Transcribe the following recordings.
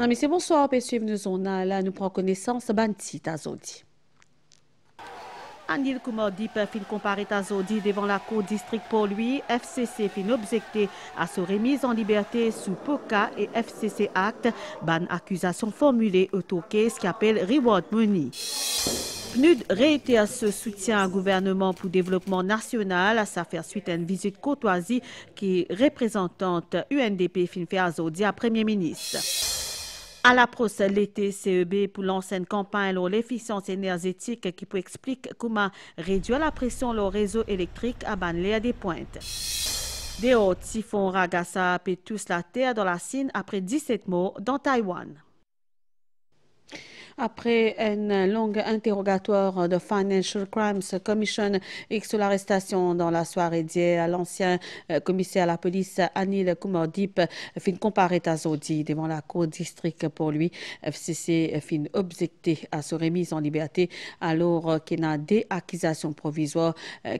Monsieur, bonsoir, puis suivre nous journal. Là, nous prenons connaissance Banti Tazodi. Anil Koumordip fin comparé Tazodi devant la cour district pour lui. FCC fin objecté à sa remise en liberté sous POCA et FCC Act, ban accusation formulée autour case qui appelle Reward Money. PNUD réitère ce soutien au gouvernement pour développement national. Ça fait suite à une visite courtoisie qui représentante UNDP fin fait à Zodi à Premier ministre. À la procès l'été CEB pour l'ancienne campagne sur l'efficience énergétique qui peut expliquer comment réduire la pression sur le réseau électrique à Banlé à des pointes. Des hauts typhons Ragasa pètent tous la terre dans la Chine après 17 morts dans Taïwan. Après un long interrogatoire de Financial Crimes Commission et sur l'arrestation dans la soirée d'hier, l'ancien commissaire à la police Anil Koumordip fin comparé à Zodi devant la cour district pour lui. FCC fin objecté à sa remise en liberté alors qu'il y a des accusations provisoires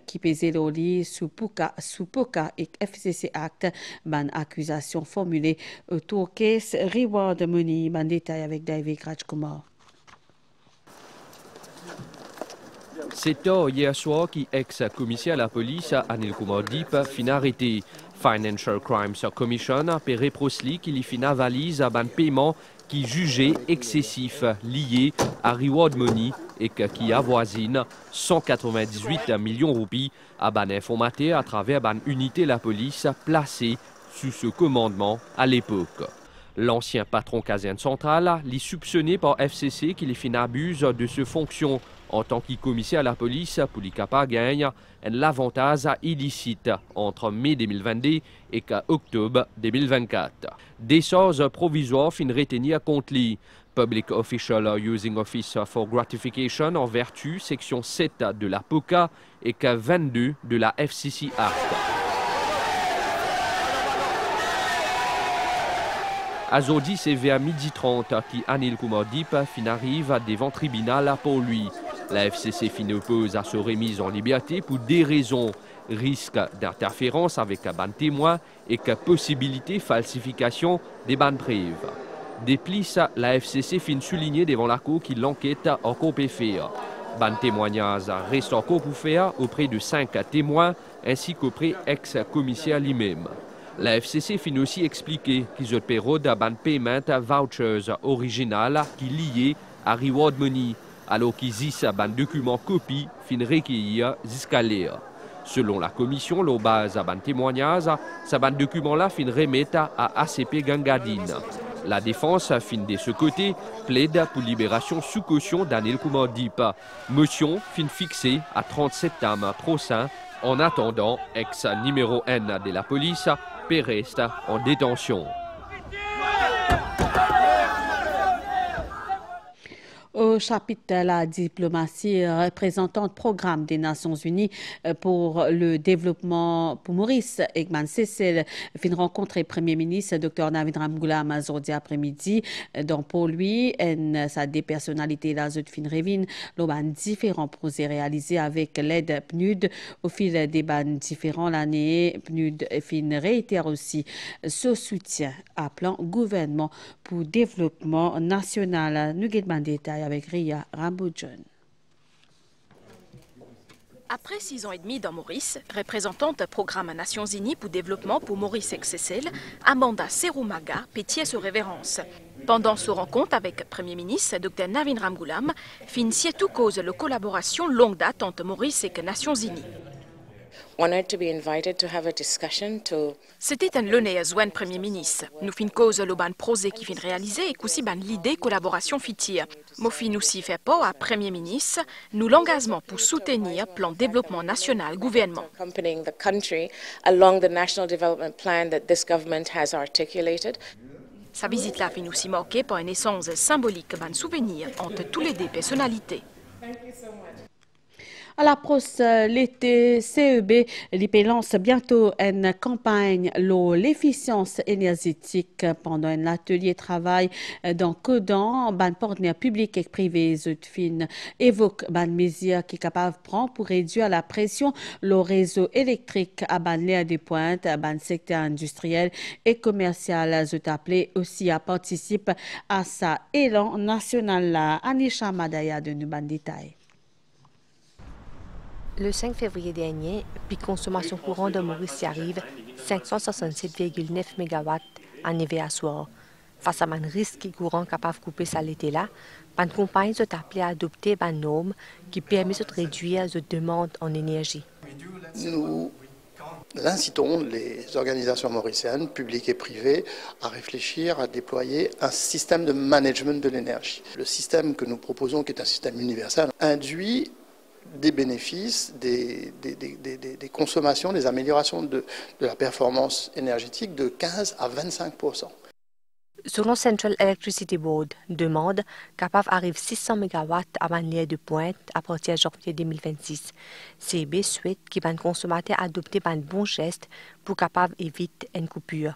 qui pesaient au lit sous POCA et FCC Act, ban accusation formulée autour case Reward Money. Ban détail avec David Rajkumar. C'est hier soir qu'ex-commissaire à la police Anil Koumordip fin arrêté. Financial Crimes Commission per reprosli qui lui fin avalise à ban paiement qui jugé excessif lié à Reward Money et qui avoisine 198 millions de roupies à ban informateur à travers ban unité la police placée sous ce commandement à l'époque. L'ancien patron caserne centrale l'y soupçonné par FCC qui les fin abuse de ses fonctions en tant que commissaire à la police pour les capables gagne l'avantage illicite entre mai 2022 et octobre 2024. Des choses provisoires fin retenir contre lui. Public Official Using Office for Gratification en vertu section 7 de la POCA et 22 de la FCC Act. À Zodi, c'est vers 12h30 qu'Anil Koumordip fin arrive devant tribunal pour lui. La FCC fin oppose à sa remise en liberté pour des raisons, risque d'interférence avec un ban témoin et possibilité falsification des ban preuves. De plus, la FCC fin souligner devant la cour qu'il l'enquête encore peut faire. Ban témoignage reste encore pour faire auprès de 5 témoins ainsi qu'auprès ex-commissaire lui-même. La FCC fin aussi expliquer qu'ils ont payé d'un ban payment vouchers original qui lié à Reward Money, alors qu'ils y ban document copie fin recueillir jusqu'à l'air. Selon la commission, la base à ban témoignage, ce ban document-là fin remettre à ACP Gangadine. La défense fin de ce côté plaide pour libération sous caution d'Anil Koumordip. Motion fin fixée à 30 septembre prochain. En attendant, ex-numéro 1 de la police reste en détention. Au chapitre de la diplomatie, représentante programme des Nations Unies pour le développement pour Maurice Egman Cécile fin rencontrer Premier ministre Dr Navin Ramgoolam aujourd'hui après-midi. Donc pour lui, sa des personnalités la zone fin revin l'oban différents projets réalisés avec l'aide PNUD au fil des ban différents l'année. PNUD fin réitère aussi ce soutien à plan gouvernement pour développement national. Nous guettons détail avec Ria Ramboudjon. Après 6 ans et demi dans Maurice, représentante programme Nations Unies pour développement pour Maurice XSL, Amanda Seroumaga pétiait sa révérence. Pendant sa rencontre avec Premier ministre Dr Navin Ramgoolam, finissait tout cause de collaboration longue date entre Maurice et Nations Unies. C'était un l'honneur à Premier ministre. Nous fin cause le ban projet qui fin réalisé et qu'aussi ban l'idée collaboration fitir. Mo fin aussi fait pas à Premier ministre, nous l'engagement pour soutenir plan développement national gouvernement. Sa visite là fin aussi marquée par une essence symbolique ban souvenir entre tous les deux personnalités. À l'approche l'été, CEB lance bientôt une campagne sur l'efficience énergétique pendant un atelier travail dans Codan. Ban partenaires publics et privés évoque ban mesures qui est capable de prendre pour réduire la pression le réseau électrique à ban l'air des pointes, à ban secteur industriel et commercial. Je t'appelais aussi à participer à ça élan national. Anisha Madaya de nous ban détail. Le 5 février dernier, pic consommation courante de Maurice y arrive 567,9 MW en hiver à soir. Face à un risque courant capable de couper ça l'été là, une compagnie s'est appelée à adopter une norme qui permet de réduire la demande en énergie. Nous incitons les organisations mauriciennes, publiques et privées, à réfléchir à déployer un système de management de l'énergie. Le système que nous proposons, qui est un système universel, induit des bénéfices, des consommations, des améliorations de la performance énergétique de 15 à 25%. Selon Central Electricity Board, demande capable arrive 600 MW à manière de pointe à partir de janvier 2026. CB souhaite que les consommateurs adoptent un bon geste pour capable éviter une coupure.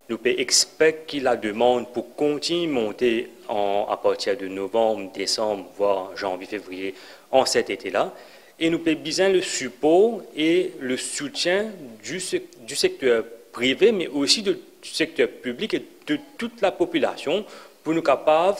Nous pouvons expecter que la demande pour continuer à monter à partir de novembre, décembre, voire janvier, février, en cet été-là. Et nous pouvons besoin le support et le soutien du secteur privé, mais aussi du secteur public et de toute la population pour nous capables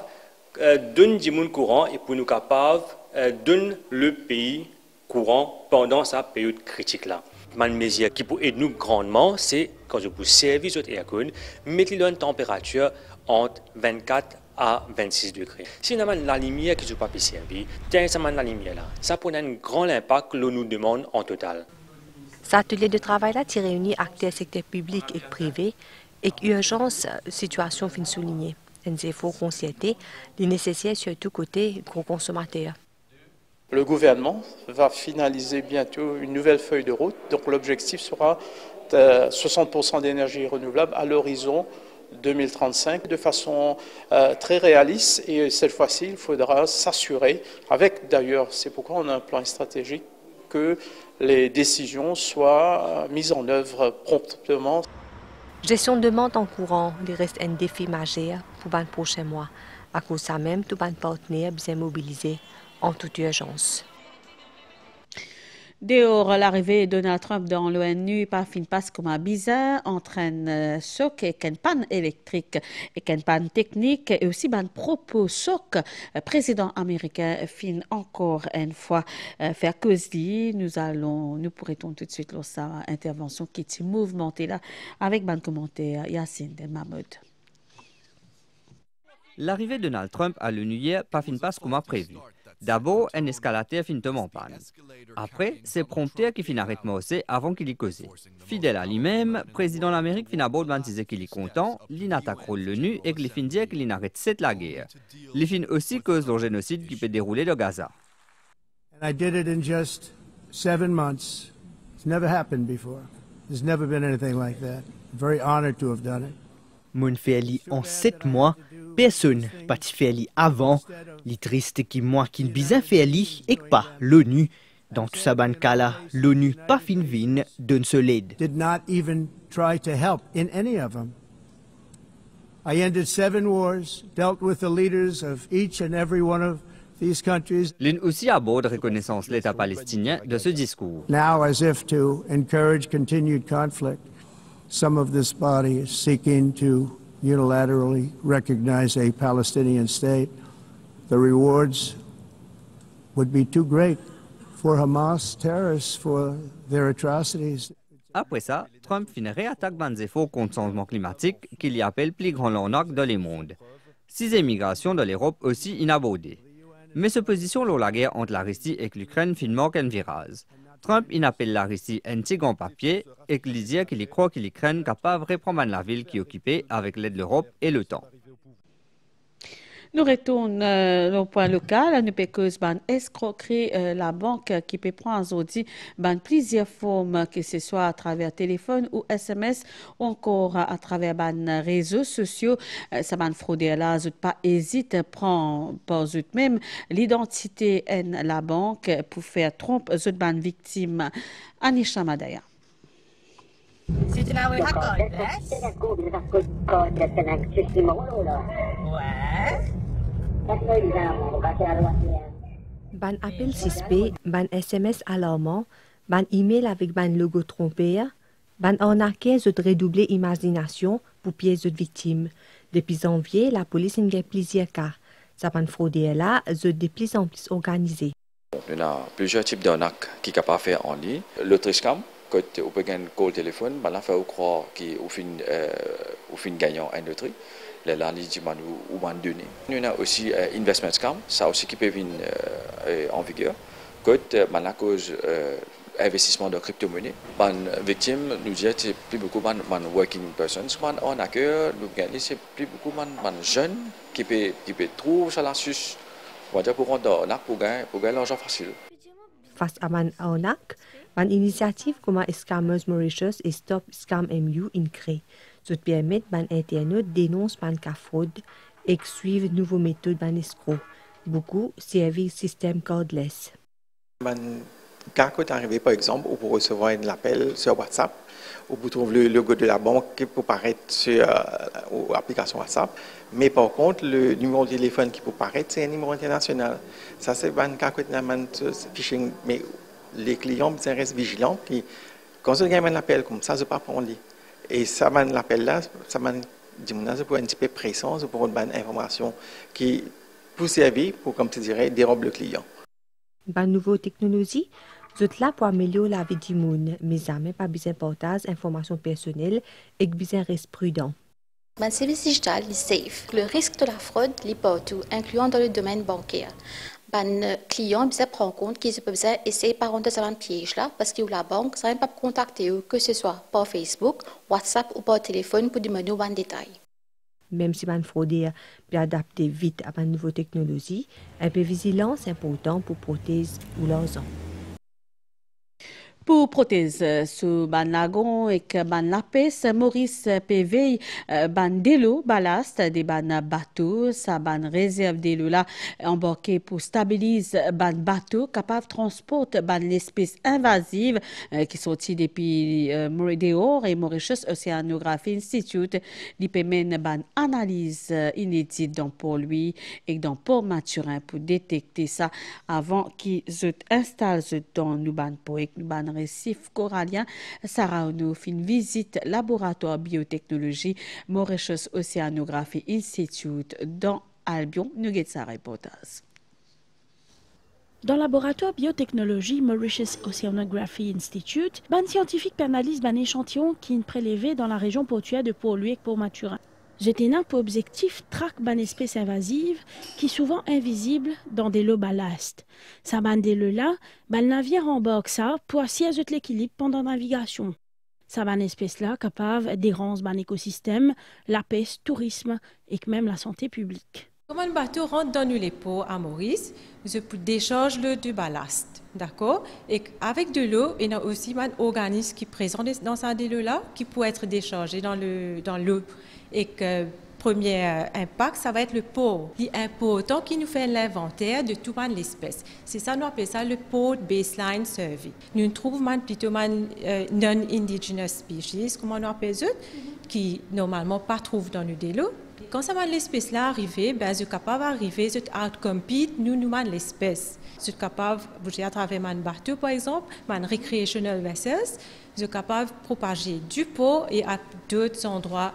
de donner du monde courant et pour nous capables de donner le pays courant pendant sa période critique-là. Une mesure qui peut aider nous grandement, c'est quand je vous servir votre aircon, mettre une température entre 24 à 26 degrés. Si on a la lumière qui ne peut pas servir, la lumière là, ça peut avoir un grand impact que l'on nous demande en total. Cet atelier de travail là réunit acteurs secteur public et privé et urgence situation fin soulignée. Il faut constater les nécessaires sur tous côtés gros consommateurs. Le gouvernement va finaliser bientôt une nouvelle feuille de route. Donc l'objectif sera de 60% d'énergie renouvelable à l'horizon 2035 de façon très réaliste. Et cette fois-ci, il faudra s'assurer, avec d'ailleurs, c'est pourquoi on a un plan stratégique, que les décisions soient mises en œuvre promptement. Gestion de demande en courant reste un défi majeur pour les prochains mois. À cause de ça même, tous les partenaires bien mobilisés en toute urgence. Dehors, l'arrivée de Donald Trump dans l'ONU passe comme un bizarre, entraîne choc et une panne électrique et une panne technique et aussi un propos choc. Président américain fin encore une fois faire cause lui. Nous pourrons tout de suite lancer sa intervention qui est mouvementée là avec un commentaire Yacine de Mahmoud. L'arrivée de Donald Trump à l'ONU hier passe comme prévu. D'abord, un escalateur fin tombe en panne. Après, c'est prompteur qui fin arrête aussi avant qu'il y cause. Fidèle à lui-même, président de l'Amérique fin aborde disait qu'il est content, il n'attaque l'ONU et qu'il fin dire qu'il n'arrête cette la guerre. Il fin aussi cause le génocide qui peut dérouler de Gaza. And I did it in just 7 months. It's never happened before. There's never been anything like that. I'm very honored to have done it. Mon fait en 7 mois. Personne pas fait avant, les tristes qui moi qui ne bien fait et pas l'ONU. Dans tout ça cas là, l'ONU pas fin vin d'un seul aide. Did not even try to help in any of them. I ended 7 wars, dealt with the leaders of each and every one of these countries. L'une aussi aborde reconnaissance l'État palestinien de ce discours. Now, as if to encourage continued conflict, some of this body is seeking to unilaterally recognize a Palestinian state. The rewards would be too great for Hamas terrorists for their atrocities. Après ça, Trump fin réattaque des efforts contre le changement climatique qu'il y appelle plus grand l'arnaque dans le monde. 6 émigrations de l'Europe aussi inabordées. Mais cette position sur la guerre entre la Russie et l'Ukraine fin manque un virage. Trump appelle la Russie un petit grand papier et qu'il dit qu'il croit que l'Ukraine est capable de reprendre la ville qui est occupée avec l'aide de l'Europe et l'OTAN. Nous retournons au point local. Nous pécose ban escroquerie la banque qui peut prendre aujourd'hui ban plusieurs formes, que ce soit à travers téléphone ou SMS ou encore à travers ban réseaux sociaux. Ça ban fraudeur là, zut pas hésite prend par zut même l'identité en la banque pour faire trompe zut ban victime. Anisha Madaya. Ban appel suspect, ban SMS alarmant, ban email avec ban logo trompeur, ban arnaqueur de redoubler imagination pour pièces de victimes. Depuis janvier, la police a plusieurs cas. Ça ban fraudeur là, de plus en plus organisé. Il y a plusieurs types d'arnaques qui sont capables de faire en ligne. Le Triscam, quand on peut gagner un call téléphone, on fait croire qu'on fin gagnant un autre. Les landis ou données. Il y a aussi investment scam, ça aussi qui peut venir en vigueur. Quand on a cause investissement de crypto-monnaie, les victimes nous disent que c'est plus beaucoup de working persons, on a que c'est plus beaucoup de jeunes qui peuvent trouver ça là-dessus. On va dire pour rendre pour gagner l'argent facile. Face à man arnaque, une initiative comme Scammers Mauritius et Stop Scam MU in crée. Ça permet ban internautes dénonce ban cas fraude et suivre de nouvelles méthodes ban escroc. Beaucoup servent système cordless. Ban cas qui est arrivé par exemple, ou pour recevoir un appel sur WhatsApp, ou pour trouver le logo de la banque qui peut paraître sur l'application WhatsApp, mais par contre le numéro de téléphone qui peut paraître c'est un numéro international. Ça c'est ban cas qui est phishing, mais les clients restent vigilants. Quand ils ont un appel comme ça, ils ne peuvent pas prendre. Et ça m'a l'appel là, ça m'a dit pour un petit peu présence pour une bonne information qui peut servir pour, comme tu dirais, dérober le client. Ban nouvelle technologie, vous êtes là pour améliorer la vie du monde, mais jamais pas besoin de partager informations personnelles et besoin rester prudent. Ban service digital est safe. Le risque de la fraude est partout, incluant dans le domaine bancaire. Les clients doivent prendre compte qu'ils peuvent essayer par contre de piège là parce que la banque ne pas contacter eux, que ce soit par Facebook, WhatsApp ou par téléphone pour demander un détail. Même si les fraudeurs peuvent adapter vite à une nouvelle technologie, un peu de vigilance est important pour protéger l'argent. Pour protéger sous ban lagon et ban lapes, Maurice PV ban délo ballast des ban bateau, sa ban réserve délo là embarqué pour stabiliser ban bateau capable transporter ban l'espèce invasive qui sorti depuis dehors et Mauritius Oceanography Institute li permet ban analyse inédite dans Port Louis et dans Port Maturin pour détecter ça avant qu'ils installent dans nous ban poète nous ban récif corallien. Sarah Ono fait une visite laboratoire biotechnologie Mauritius Oceanography Institute dans Albion. Nous avons sa reportage. Dans le laboratoire biotechnologie Mauritius Oceanography Institute, ban scientifique analyse ban échantillon qui est prélevé dans la région portuaire de Port-Louis et Port-Maturin. J'étais là pour objectif traque ban espèce invasive qui est souvent invisible dans des lots ballast. Ça ban des lots là, ban navire embarque ça pour assurer l'équilibre pendant la navigation. Ça ban espèce là capable dérange ban écosystème, la pêche, tourisme et même la santé publique. Quand un bateau rentre dans les pots à Maurice, je peux décharger le du ballast, d'accord? Et avec de l'eau, il y a aussi un organisme qui est présent dans ces îlots-là qui peut être déchargé dans l'eau. Et que premier impact, ça va être le pot. Il est important qu'il nous fait l'inventaire de toute l'espèce. C'est ça, nous appelons ça le Port Baseline Survey. Nous trouvons plutôt non-indigenous species, comme on appelle ça, qui normalement pas trouvent dans le délo. Quand ça va l'espèce là arriver, ben je suis capable d'arriver, je out-compete nous l'espèce. Je suis capable de bouger à travers un bateau par exemple, un recreational vessels, je suis capable de propager du pot et à d'autres endroits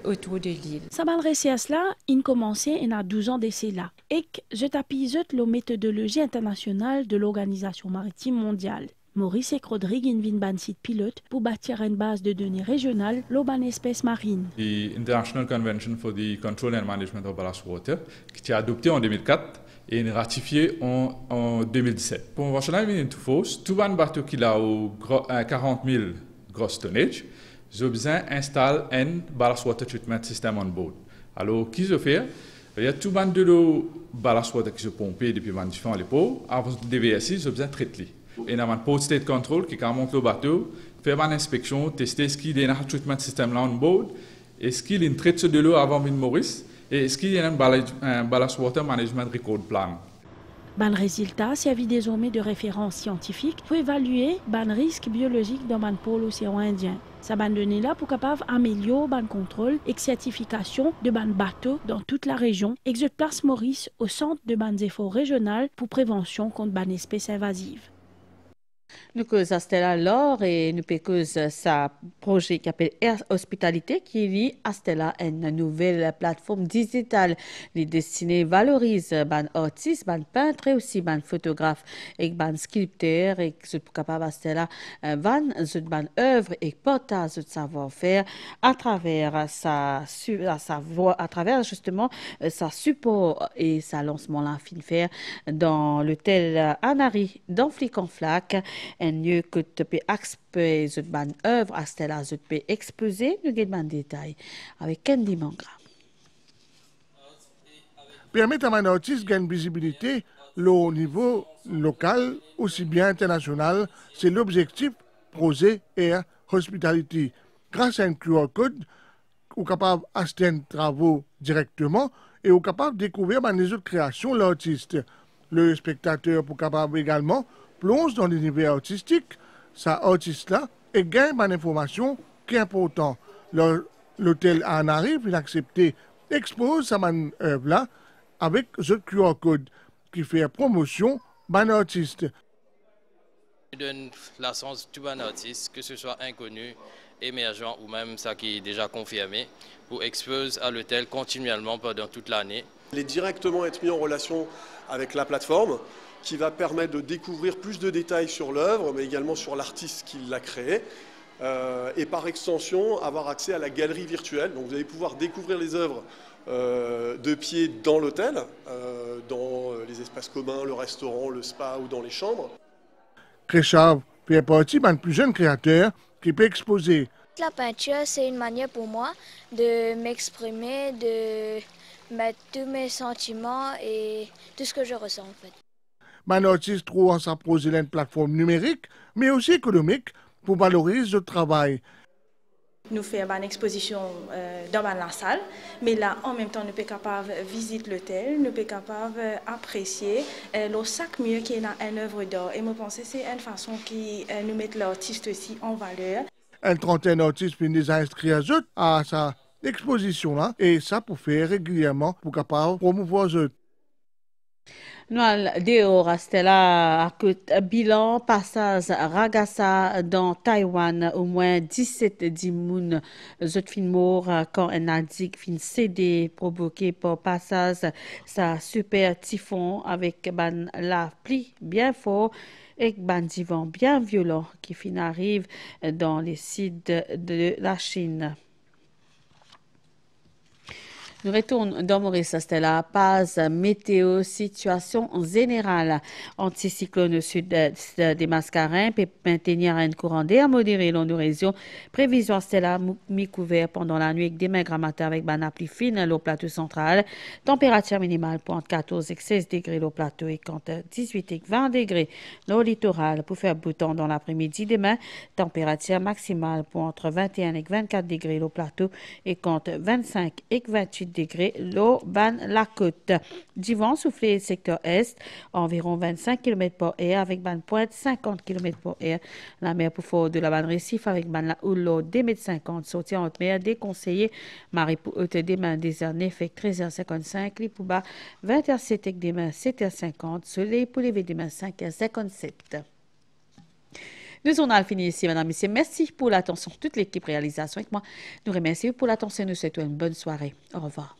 autour de l'île. Ça va recherche là, il commençait il y a 12 ans d'essai là. Et je t'appuie la méthodologie internationale de l'Organisation maritime mondiale. Maurice et Rodrigue invent un site pilote pour bâtir une base de données régionale l'auban espèces marines. The International Convention for the Control and Management of Ballast Water, qui a été adopté en 2004 et ratifié en 2017. Pour conventionnel venir tout force, tout un bateau qui a 40 000 gross tonnage, j'ai besoin d'installer un ballast water treatment system on board. Alors, qu'est-ce que je fais? Il y a tout le de l'eau ballast water qui se pompe depuis les différents dépôts. Avant de DVSI, je besoin de traiter. Et on a un post state control qui monte le bateau, faire une inspection, tester ce qu'il y a un traitement système là on board, est-ce qu'il y a une traite de l'eau avant Ville Maurice, et est-ce qu'il y a un ballast water management record plan. Ban résultat servi désormais de référence scientifique pour évaluer ban risque biologique dans ban pôle océan Indien. Ça ban donné là pour capable améliorer ban contrôle et certification de ban bateau dans toute la région et que place Maurice au centre de ban efforts régional pour prévention contre ban espèces invasives. Nous causons Stella Laure et nous causons sa projet qui s'appelle Air Hospitalité qui lie à Stella une nouvelle plateforme digitale. Les destinés valorisent ban artistes, ban peintres et aussi ban photographes et ban sculpteurs et qui sont capables à Stella ban œuvre et portage de savoir-faire à travers sa voix, à travers justement sa support et sa lancement la fin faire dans l'hôtel Anari dans Flic en Flac. Un lieu que tu peux exposer une œuvre à Stella, tu peux exposer, nous avons des détails avec Candy Mangra. Permettre à un artiste de gagner visibilité au niveau local, aussi bien international, c'est l'objectif projet Air Hospitality. Grâce à un QR code, on est capable d'acheter travaux directement et on est capable de découvrir les autres créations de l'artiste. Le spectateur est capable également plonge dans l'univers artistique, ça artiste-là, et gagne une information qui est importante. L'hôtel en arrive, il accepte, expose sa œuvre-là avec ce QR code qui fait promotion d'un artiste. Il donne la chance à tout un artiste, que ce soit inconnu, émergent ou même ça qui est déjà confirmé, pour exposer à l'hôtel continuellement pendant toute l'année. Il est directement être mis en relation avec la plateforme, qui va permettre de découvrir plus de détails sur l'œuvre, mais également sur l'artiste qui l'a créée, et par extension avoir accès à la galerie virtuelle. Donc vous allez pouvoir découvrir les œuvres de pied dans l'hôtel, dans les espaces communs, le restaurant, le spa ou dans les chambres. Créchav fait partie d'un plus jeune créateur qui peut exposer. La peinture, c'est une manière pour moi de m'exprimer, de mettre tous mes sentiments et tout ce que je ressens en fait. Un artiste trouve en sa projet une plateforme numérique, mais aussi économique, pour valoriser le travail. Nous faisons une exposition dans la salle, mais là, en même temps, nous sommes capables de visiter l'hôtel, nous sommes capables d'apprécier le sac mieux qui est dans une œuvre d'art. Et je pense que c'est une façon qui nous met l'artiste aussi en valeur. Une trentaine d'artistes finissent à inscrire à sa exposition-là, et ça pour faire régulièrement pour capable promouvoir eux. Nous allons Stella à bilan passage Ragasa dans Taïwan au moins 17 dimoun zot fin mort quand un indique fin cédé provoqué par passage sa super typhon avec ban la pluie bien fort et ban divan bien violent qui fin arrive dans les sites de la Chine. Nous retournons dans Maurice, Stella, page météo, situation générale. Anticyclone au sud des Mascarins peut maintenir un courant d'air modéré dans nos régions. Prévision, Stella, mi-couvert pendant la nuit avec des mains matin avec ban pluie fine au plateau central. Température minimale pour entre 14 et 16 degrés au plateau et entre 18 et 20 degrés au littoral. Pour faire beau temps dans l'après-midi demain, température maximale pour entre 21 et 24 degrés au plateau et contre 25 et 28 degrés l'eau ban la côte. Du vent soufflé secteur est, environ 25 km par heure avec ban pointe 50 km par heure. La mer pour fort de la ban récif avec ban la houle des mètres 50 sorti en haute mer déconseillé. Marée pour haute des mains désernées fait 13h55, les pour bas 20h07 avec des mains 7h50, soleil pour lever des mains 5h57. Le journal finit ici, madame et messieurs. Merci pour l'attention. Toute l'équipe réalisation avec moi. Nous remercions pour l'attention. Nous souhaitons une bonne soirée. Au revoir.